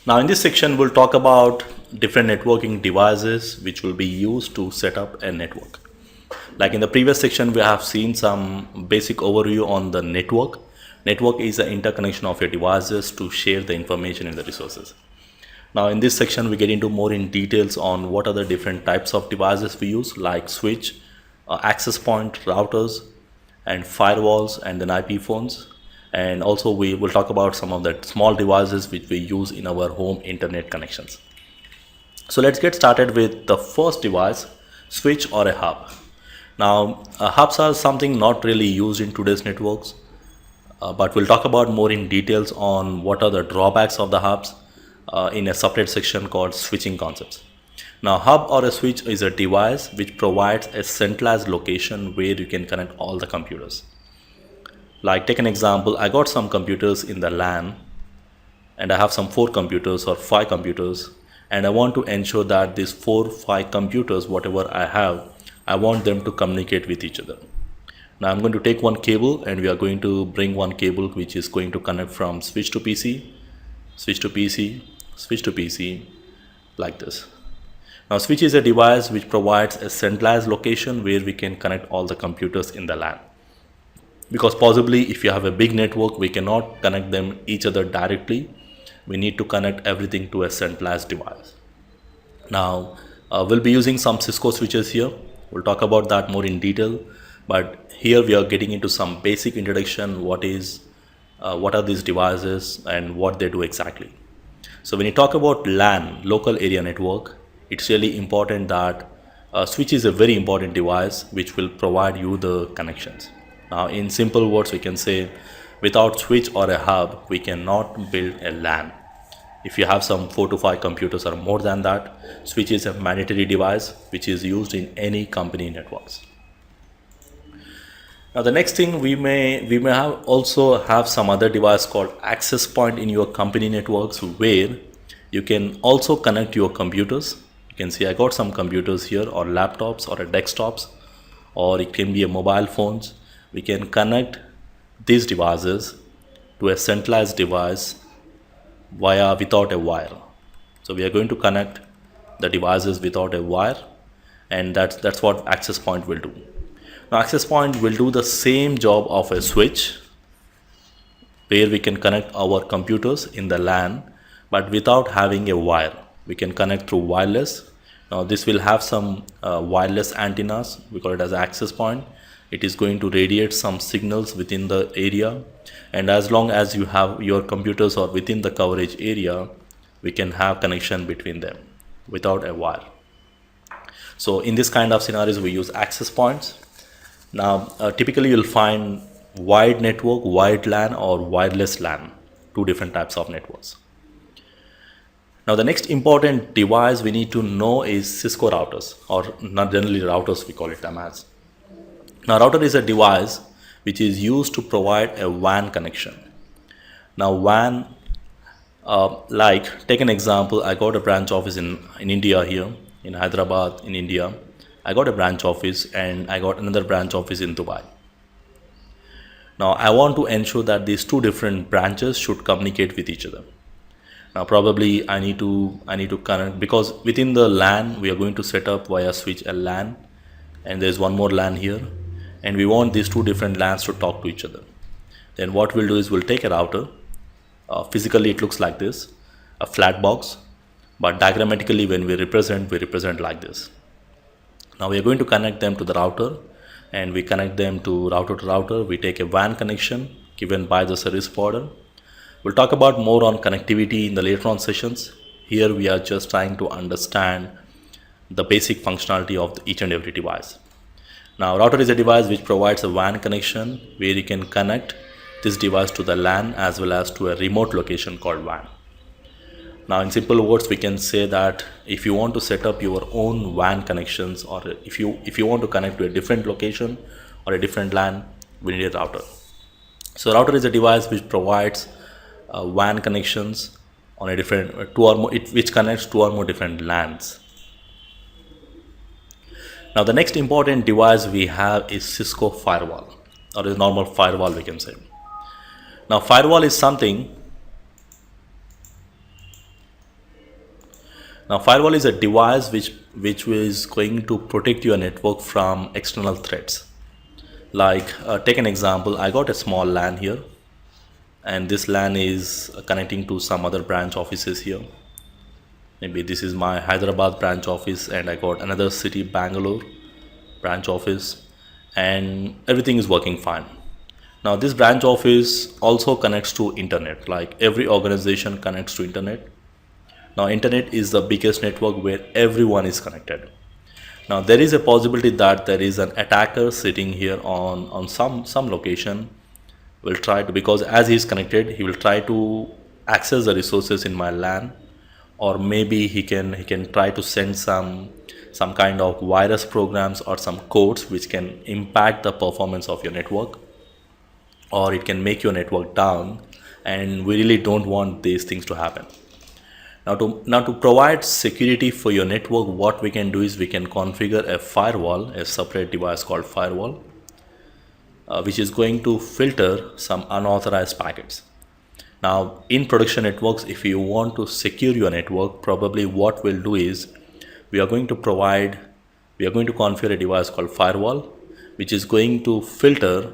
Now in this section, we'll talk about different networking devices which will be used to set up a network. Like in the previous section, we have seen some basic overview on the network. Network is the interconnection of your devices to share the information and the resources. Now in this section, we get into more in details on what are the different types of devices we use, like switch, access point, routers, and firewalls, and then IP phones. And also we will talk about some of the small devices which we use in our home internet connections. So let's get started with the first device, switch or a hub. Now hubs are something not really used in today's networks, but we'll talk about more in details on what are the drawbacks of the hubs in a separate section called switching concepts. Now hub or a switch is a device which provides a centralized location where you can connect all the computers. Like take an example, I got some computers in the LAN and I have some 4 computers or 5 computers, and I want to ensure that these 4-5 computers, whatever I have, I want them to communicate with each other. Now I'm going to take one cable and we are going to bring one cable which is going to connect from switch to PC, switch to PC, switch to PC, like this. Now switch is a device which provides a centralized location where we can connect all the computers in the LAN. Because possibly if you have a big network, we cannot connect them each other directly. We need to connect everything to a centralized device. Now we'll be using some Cisco switches here. We'll talk about that more in detail, but here we are getting into some basic introduction. What are these devices and what they do exactly. So when you talk about LAN, local area network, it's really important that switch is a very important device which will provide you the connections. Now in simple words, we can say without switch or a hub, we cannot build a LAN. If you have some 4 to 5 computers or more than that, switch is a mandatory device which is used in any company networks. Now the next thing, we may also have some other device called access point in your company networks where you can also connect your computers. You can see I got some computers here, or laptops or desktops, or it can be a mobile phones. We can connect these devices to a centralized device without a wire. So we are going to connect the devices without a wire, and that's what access point will do. Now access point will do the same job of a switch where we can connect our computers in the LAN, but without having a wire. We can connect through wireless. Now this will have some wireless antennas. We call it as access point. It is going to radiate some signals within the area, and as long as you have your computers or within the coverage area, we can have connection between them without a wire. So in this kind of scenarios, we use access points. Now typically you'll find wired network, wired LAN, or wireless LAN, 2 different types of networks. Now the next important device we need to know is Cisco routers, or not generally routers, we call it them as. Now router is a device which is used to provide a WAN connection. Now WAN, like take an example, I got a branch office in India here, in Hyderabad in India. I got a branch office and I got another branch office in Dubai. Now I want to ensure that these 2 different branches should communicate with each other. Now probably I need to connect, because within the LAN we are going to set up via switch a LAN, and there's one more LAN here, and we want these 2 different LANs to talk to each other. Then what we'll do is we'll take a router. Physically it looks like this, a flat box, but diagrammatically when we represent like this. Now we are going to connect them to the router, and we connect them to router. We take a WAN connection given by the service provider. We'll talk about more on connectivity in the later on sessions. Here we are just trying to understand the basic functionality of each and every device. Now router is a device which provides a WAN connection where you can connect this device to the LAN as well as to a remote location called WAN. Now in simple words, we can say that if you want to set up your own WAN connections, or if you want to connect to a different location or a different LAN, we need a router. So router is a device which provides WAN connections on a different which connects 2 or more different LANs. Now the next important device we have is Cisco Firewall, or a normal firewall we can say. Now firewall is something Now, firewall is a device which is going to protect your network from external threats. Like take an example, I got a small LAN here, and this LAN is connecting to some other branch offices here. Maybe this is my Hyderabad branch office, and I got another city, Bangalore branch office, and everything is working fine. Now this branch office also connects to internet, like every organization connects to internet. Now internet is the biggest network where everyone is connected. Now there is a possibility that there is an attacker sitting here on some location, will try to, because as he is connected, he will try to access the resources in my LAN, or maybe he can try to send some kind of virus programs or some codes which can impact the performance of your network, or it can make your network down, and we really don't want these things to happen. Now to provide security for your network, what we can do is we can configure a firewall, a separate device called firewall, which is going to filter some unauthorized packets. Now in production networks, if you want to secure your network, probably what we'll do is we are going to configure a device called firewall, which is going to filter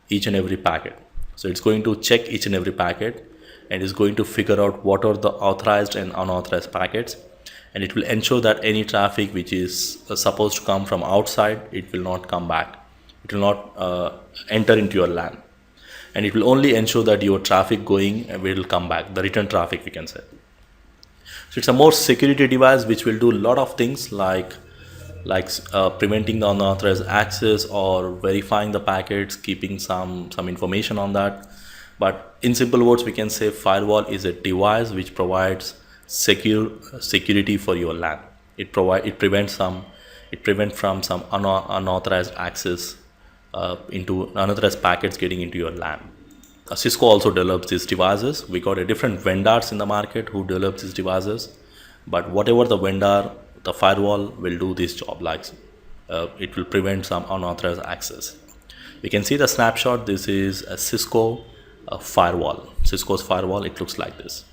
each and every packet. So it's going to check each and every packet and is going to figure out what are the authorized and unauthorized packets, and it will ensure that any traffic which is supposed to come from outside, it will not come back. It will not enter into your LAN, and it will only ensure that your traffic going will come back, the return traffic we can say. So it's a more security device which will do a lot of things like preventing the unauthorized access or verifying the packets, keeping some information on that. But in simple words, we can say firewall is a device which provides security for your LAN. It prevents from some unauthorized access into unauthorized packets getting into your LAN. Cisco also develops these devices. We got a different vendors in the market who develop these devices, but whatever the vendor, the firewall will do this job. Like it will prevent some unauthorized access. We can see the snapshot. This is a Cisco firewall. Cisco's firewall. It looks like this.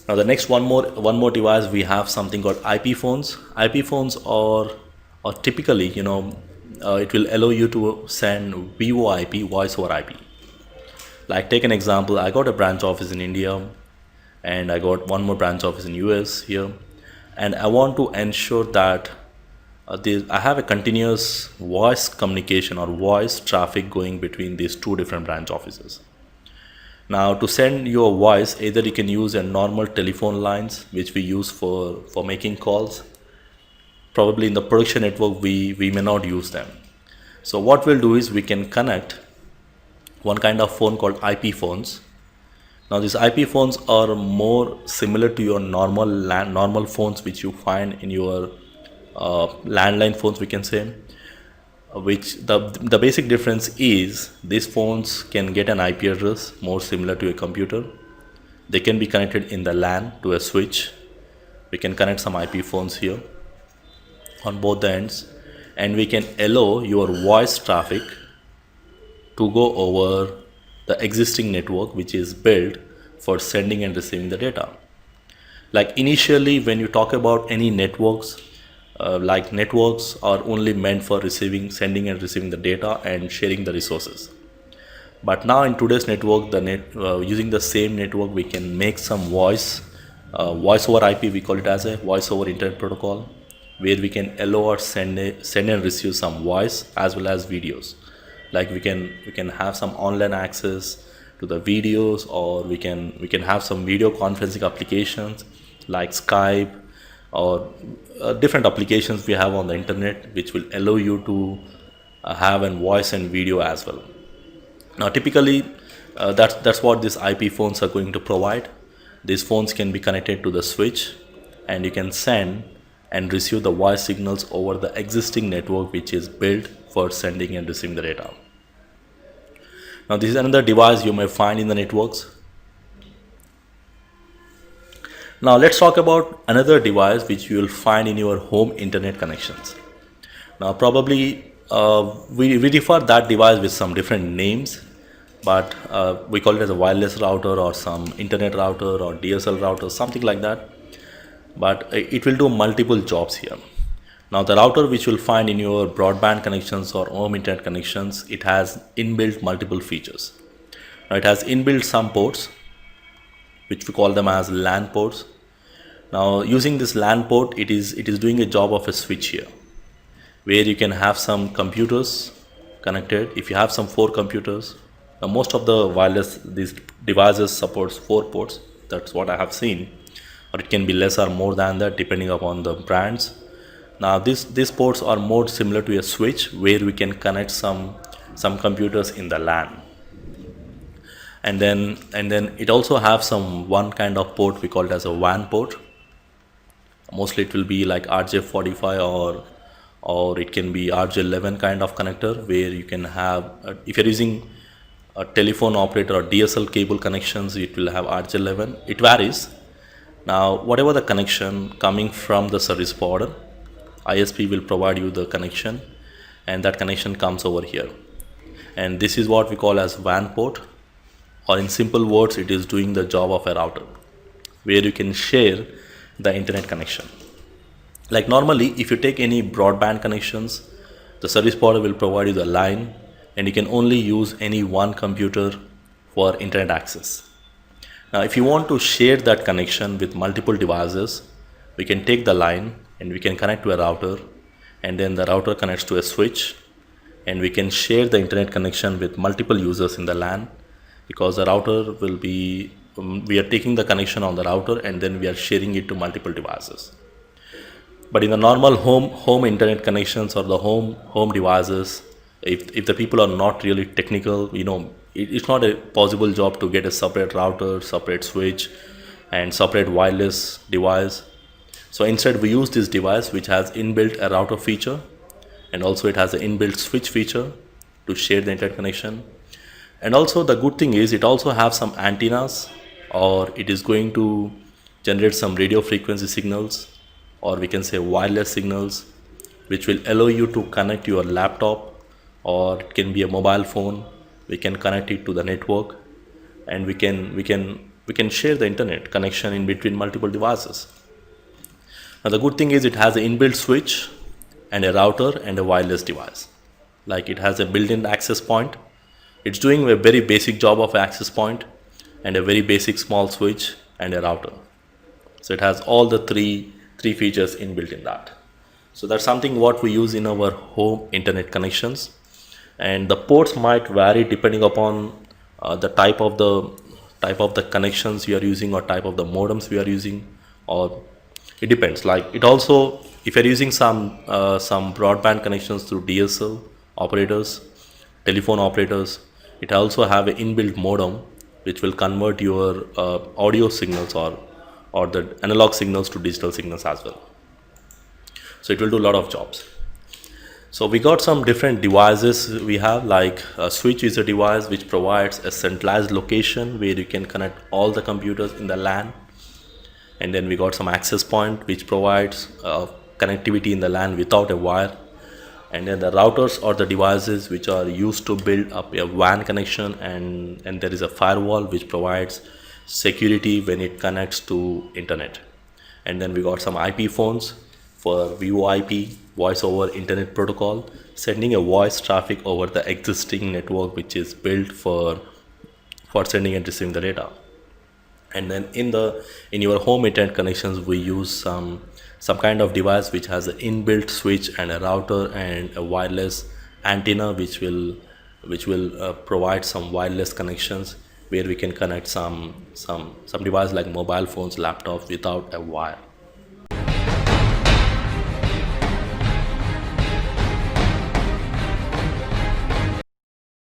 Now the next one more device, we have something called IP phones. IP phones are typically, it will allow you to send VoIP, voice over IP. Like take an example, I got a branch office in India, and I got one more branch office in US here, and I want to ensure that I have a continuous voice communication or voice traffic going between these two different branch offices. Now to send your voice, either you can use a normal telephone lines which we use for making calls. Probably in the production network we may not use them. So what we'll do is we can connect one kind of phone called IP phones. Now these IP phones are more similar to your normal phones which you find in your landline phones, we can say, which the basic difference is these phones can get an IP address more similar to a computer. They can be connected in the LAN to a switch. We can connect some IP phones here on both the ends, and we can allow your voice traffic to go over the existing network which is built for sending and receiving the data. Like initially when you talk about any networks, like networks are only meant for sending and receiving the data and sharing the resources. But now in today's network, using the same network, we can make some voice over IP. We call it as a voice over internet protocol, where we can allow or send and receive some voice as well as videos. Like we can have some online access to the videos, or we can have some video conferencing applications like Skype, or different applications we have on the internet which will allow you to have a voice and video as well. Now typically that's what these IP phones are going to provide. These phones can be connected to the switch, and you can send and receive the voice signals over the existing network which is built for sending and receiving the data. Now this is another device you may find in the networks. Now let's talk about another device which you will find in your home internet connections. Now probably we refer that device with some different names. but we call it as a wireless router or some internet router or DSL router, something like that. But it will do multiple jobs here. Now the router which you'll find in your broadband connections or home internet connections, it has inbuilt multiple features. Now it has inbuilt some ports which we call them as LAN ports. Now using this LAN port, it is doing a job of a switch here, where you can have some computers connected. If you have some 4 computers, now most of the wireless these devices supports 4 ports. That's what I have seen, or it can be less or more than that depending upon the brands. Now these ports are more similar to a switch where we can connect some computers in the LAN. And then it also have some one kind of port we call it as a WAN port. Mostly it will be like RJ45 or it can be RJ11 kind of connector, where you can have if you're using a telephone operator or DSL cable connections, it will have RJ11. It varies. Now whatever the connection coming from the service provider, ISP will provide you the connection, and that connection comes over here, and this is what we call as WAN port, or in simple words, it is doing the job of a router where you can share the internet connection. Like normally if you take any broadband connections, the service provider will provide you the line and you can only use any one computer for internet access. Now if you want to share that connection with multiple devices, we can take the line and we can connect to a router, and then the router connects to a switch, and we can share the internet connection with multiple users in the LAN, because the router will be we are taking the connection on the router and then we are sharing it to multiple devices. But in the normal home internet connections or the home devices, if the people are not really technical, it's not a possible job to get a separate router, separate switch and separate wireless device. So instead we use this device which has inbuilt a router feature, and also it has an inbuilt switch feature to share the internet connection. And also the good thing is it also have some antennas, or it is going to generate some radio frequency signals, or we can say wireless signals, which will allow you to connect your laptop, or it can be a mobile phone. We can connect it to the network, and we can share the internet connection in between multiple devices. Now the good thing is it has an inbuilt switch and a router and a wireless device. Like it has a built-in access point. It's doing a very basic job of access point and a very basic small switch and a router. So it has all the three features inbuilt in that. So that's something what we use in our home internet connections, and the ports might vary depending upon the type of the connections you are using or type of the modems we are using, or it depends. Like it also, if you're using some broadband connections through DSL operators, telephone operators, it also have an inbuilt modem which will convert your audio signals or the analog signals to digital signals as well. So it will do a lot of jobs. So we got some different devices we have, like a switch is a device which provides a centralized location where you can connect all the computers in the LAN. And then we got some access point which provides connectivity in the LAN without a wire. And then the routers or the devices which are used to build up a WAN connection, and there is a firewall which provides security when it connects to internet. And then we got some IP phones for VoIP, voice over internet protocol, sending a voice traffic over the existing network which is built for sending and receiving the data. And then in your home internet connections, we use some kind of device which has an inbuilt switch and a router and a wireless antenna which will provide some wireless connections where we can connect some device like mobile phones, laptops without a wire.